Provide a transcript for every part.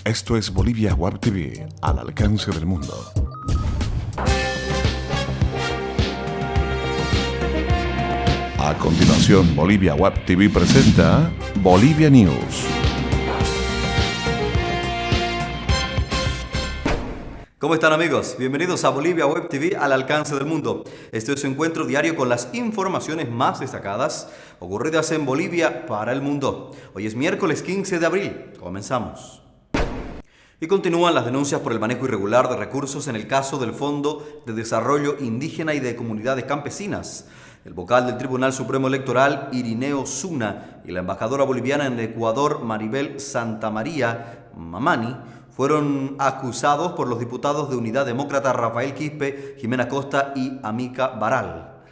Esto es Bolivia Web TV, al alcance del mundo. A continuación, Bolivia Web TV presenta Bolivia News. ¿Cómo están, amigos? Bienvenidos a Bolivia Web TV al alcance del mundo. Este es su encuentro diario con las informaciones más destacadas ocurridas en Bolivia para el mundo. Hoy es miércoles 15 de abril. Comenzamos. Y continúan las denuncias por el manejo irregular de recursos en el caso del Fondo de Desarrollo Indígena y de Comunidades Campesinas. El vocal del Tribunal Supremo Electoral, Irineo Zuna, y la embajadora boliviana en Ecuador, Maribel Santamaría Mamani, fueron acusados por los diputados de Unidad Demócrata Rafael Quispe, Jimena Costa y Amica Baral.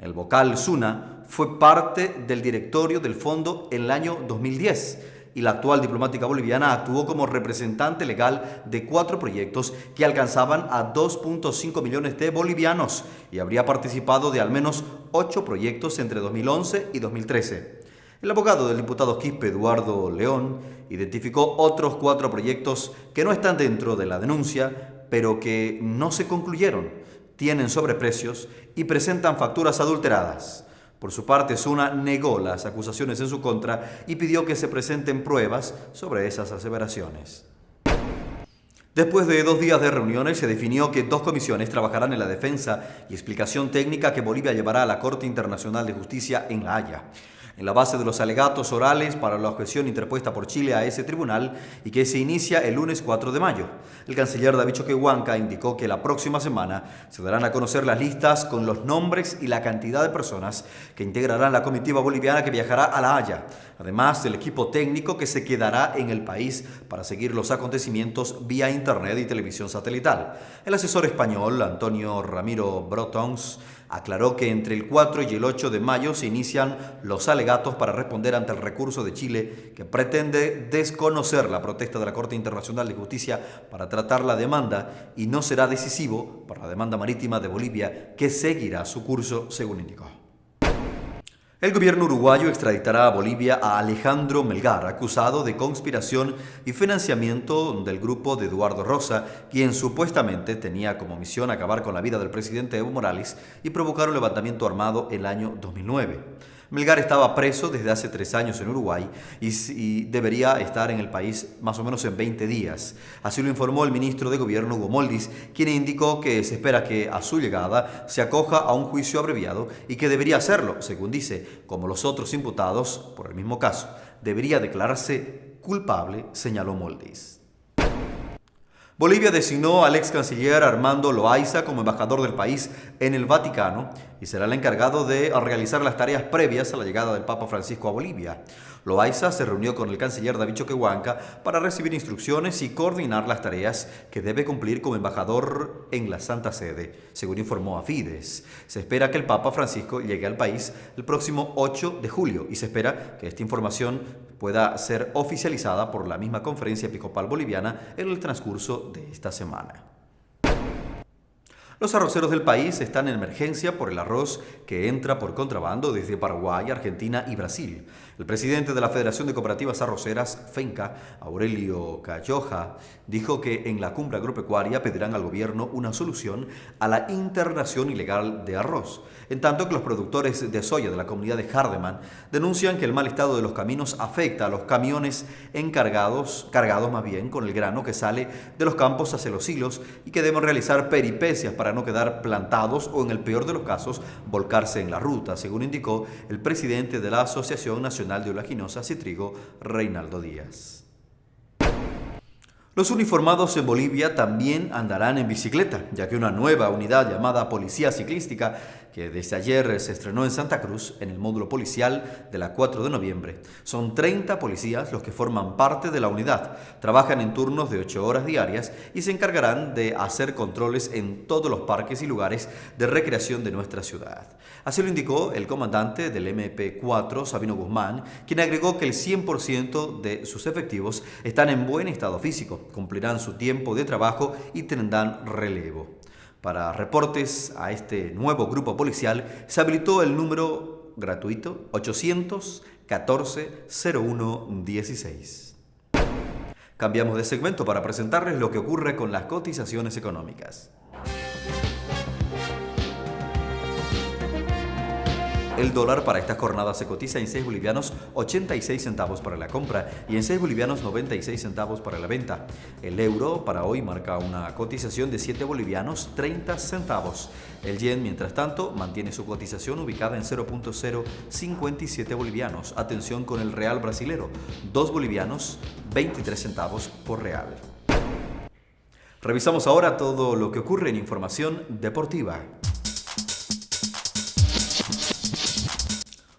El vocal Zuna fue parte del directorio del fondo en el año 2010 y la actual diplomática boliviana actuó como representante legal de 4 proyectos que alcanzaban a 2.5 millones de bolivianos y habría participado de al menos 8 proyectos entre 2011 y 2013. El abogado del diputado Quispe, Eduardo León, identificó otros 4 proyectos que no están dentro de la denuncia, pero que no se concluyeron, tienen sobreprecios y presentan facturas adulteradas. Por su parte, Zuna negó las acusaciones en su contra y pidió que se presenten pruebas sobre esas aseveraciones. Después de 2 días de reuniones, se definió que 2 comisiones trabajarán en la defensa y explicación técnica que Bolivia llevará a la Corte Internacional de Justicia en La Haya, en la base de los alegatos orales para la objeción interpuesta por Chile a ese tribunal y que se inicia el lunes 4 de mayo. El canciller David Choquehuanca indicó que la próxima semana se darán a conocer las listas con los nombres y la cantidad de personas que integrarán la comitiva boliviana que viajará a La Haya, además del equipo técnico que se quedará en el país para seguir los acontecimientos vía internet y televisión satelital. El asesor español, Antonio Ramiro Brotons, aclaró que entre el 4 y el 8 de mayo se inician los alegatos para responder ante el recurso de Chile que pretende desconocer la protesta de la Corte Internacional de Justicia para tratar la demanda y no será decisivo para la demanda marítima de Bolivia que seguirá su curso, según indicó. El gobierno uruguayo extraditará a Bolivia a Alejandro Melgar, acusado de conspiración y financiamiento del grupo de Eduardo Rosa, quien supuestamente tenía como misión acabar con la vida del presidente Evo Morales y provocar un levantamiento armado el año 2009. Melgar estaba preso desde hace 3 años en Uruguay y debería estar en el país más o menos en 20 días. Así lo informó el ministro de Gobierno, Hugo Moldis, quien indicó que se espera que a su llegada se acoja a un juicio abreviado y que debería hacerlo, según dice, como los otros imputados por el mismo caso. Debería declararse culpable, señaló Moldis. Bolivia designó al ex canciller Armando Loaiza como embajador del país en el Vaticano y será el encargado de realizar las tareas previas a la llegada del Papa Francisco a Bolivia. Loaiza se reunió con el canciller David Choquehuanca para recibir instrucciones y coordinar las tareas que debe cumplir como embajador en la Santa Sede, según informó a Fides. Se espera que el Papa Francisco llegue al país el próximo 8 de julio y se espera que esta información pueda ser oficializada por la misma Conferencia Episcopal Boliviana en el transcurso de esta semana. Los arroceros del país están en emergencia por el arroz que entra por contrabando desde Paraguay, Argentina y Brasil. El presidente de la Federación de Cooperativas Arroceras, FENCA, Aurelio Calloja, dijo que en la cumbre agropecuaria pedirán al gobierno una solución a la internación ilegal de arroz, en tanto que los productores de soya de la comunidad de Hardeman denuncian que el mal estado de los caminos afecta a los camiones cargados más bien con el grano que sale de los campos hacia los silos y que deben realizar peripecias para no quedar plantados o, en el peor de los casos, volcarse en la ruta, según indicó el presidente de la Asociación Nacional de Oleaginosas y Trigo, Reinaldo Díaz. Los uniformados en Bolivia también andarán en bicicleta, ya que una nueva unidad llamada Policía Ciclística, que desde ayer se estrenó en Santa Cruz, en el módulo policial de la 4 de noviembre. Son 30 policías los que forman parte de la unidad. Trabajan en turnos de 8 horas diarias y se encargarán de hacer controles en todos los parques y lugares de recreación de nuestra ciudad. Así lo indicó el comandante del MP4, Sabino Guzmán, quien agregó que el 100% de sus efectivos están en buen estado físico, cumplirán su tiempo de trabajo y tendrán relevo. Para reportes a este nuevo grupo policial se habilitó el número gratuito 814-0116. Cambiamos de segmento para presentarles lo que ocurre con las cotizaciones económicas. El dólar para esta jornada se cotiza en 6 bolivianos 86 centavos para la compra y en 6 bolivianos 96 centavos para la venta. El euro para hoy marca una cotización de 7 bolivianos 30 centavos. El yen, mientras tanto, mantiene su cotización ubicada en 0.057 bolivianos. Atención con el real brasilero, 2 bolivianos 23 centavos por real. Revisamos ahora todo lo que ocurre en información deportiva.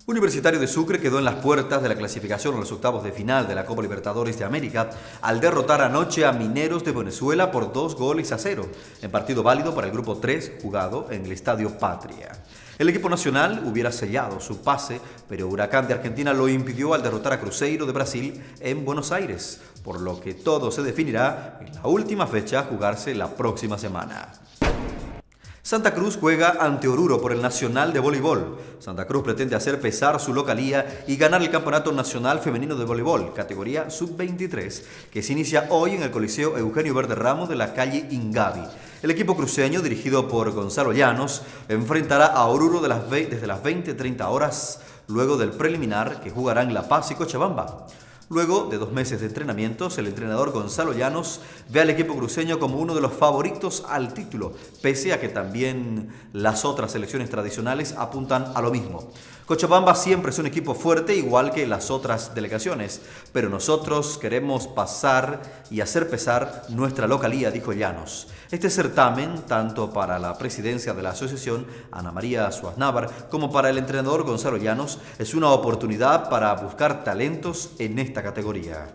Universitario de Sucre quedó en las puertas de la clasificación a los octavos de final de la Copa Libertadores de América al derrotar anoche a Mineros de Venezuela por 2-0, en partido válido para el grupo 3 jugado en el Estadio Patria. El equipo nacional hubiera sellado su pase, pero Huracán de Argentina lo impidió al derrotar a Cruzeiro de Brasil en Buenos Aires, por lo que todo se definirá en la última fecha a jugarse la próxima semana. Santa Cruz juega ante Oruro por el Nacional de Voleibol. Santa Cruz pretende hacer pesar su localía y ganar el Campeonato Nacional Femenino de Voleibol, categoría Sub-23, que se inicia hoy en el Coliseo Eugenio Verde Ramos de la calle Ingavi. El equipo cruceño, dirigido por Gonzalo Llanos, enfrentará a Oruro desde las 20:30 horas, luego del preliminar que jugarán La Paz y Cochabamba. Luego de 2 meses de entrenamientos, el entrenador Gonzalo Llanos ve al equipo cruceño como uno de los favoritos al título, pese a que también las otras selecciones tradicionales apuntan a lo mismo. Cochabamba siempre es un equipo fuerte, igual que las otras delegaciones, pero nosotros queremos pasar y hacer pesar nuestra localía, dijo Llanos. Este certamen, tanto para la presidencia de la asociación, Ana María Suaznávar, como para el entrenador Gonzalo Llanos, es una oportunidad para buscar talentos en esta categoría.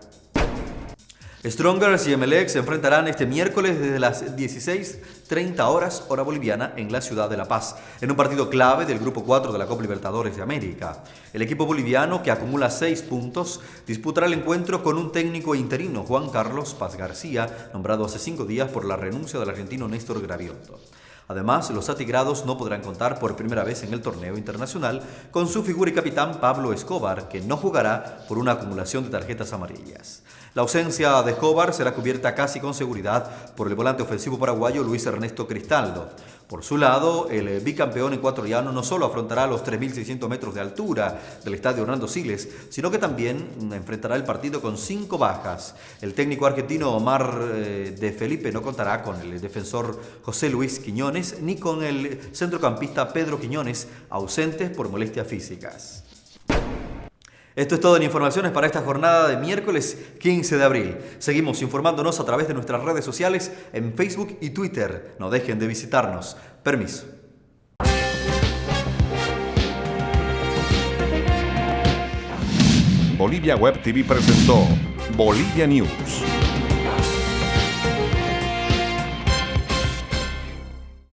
Strongers y Emelec se enfrentarán este miércoles desde las 16:30 horas hora boliviana en la ciudad de La Paz, en un partido clave del Grupo 4 de la Copa Libertadores de América. El equipo boliviano, que acumula 6 puntos, disputará el encuentro con un técnico interino, Juan Carlos Paz García, nombrado hace 5 días por la renuncia del argentino Néstor Gravioto. Además, los atigrados no podrán contar por primera vez en el torneo internacional con su figura y capitán Pablo Escobar, que no jugará por una acumulación de tarjetas amarillas. La ausencia de Escobar será cubierta casi con seguridad por el volante ofensivo paraguayo Luis Ernesto Cristaldo. Por su lado, el bicampeón ecuatoriano no solo afrontará los 3.600 metros de altura del estadio Hernando Siles, sino que también enfrentará el partido con 5 bajas. El técnico argentino Omar de Felipe no contará con el defensor José Luis Quiñones ni con el centrocampista Pedro Quiñones, ausentes por molestias físicas. Esto es todo en informaciones para esta jornada de miércoles 15 de abril. Seguimos informándonos a través de nuestras redes sociales en Facebook y Twitter. No dejen de visitarnos. Permiso. Bolivia Web TV presentó Bolivia News.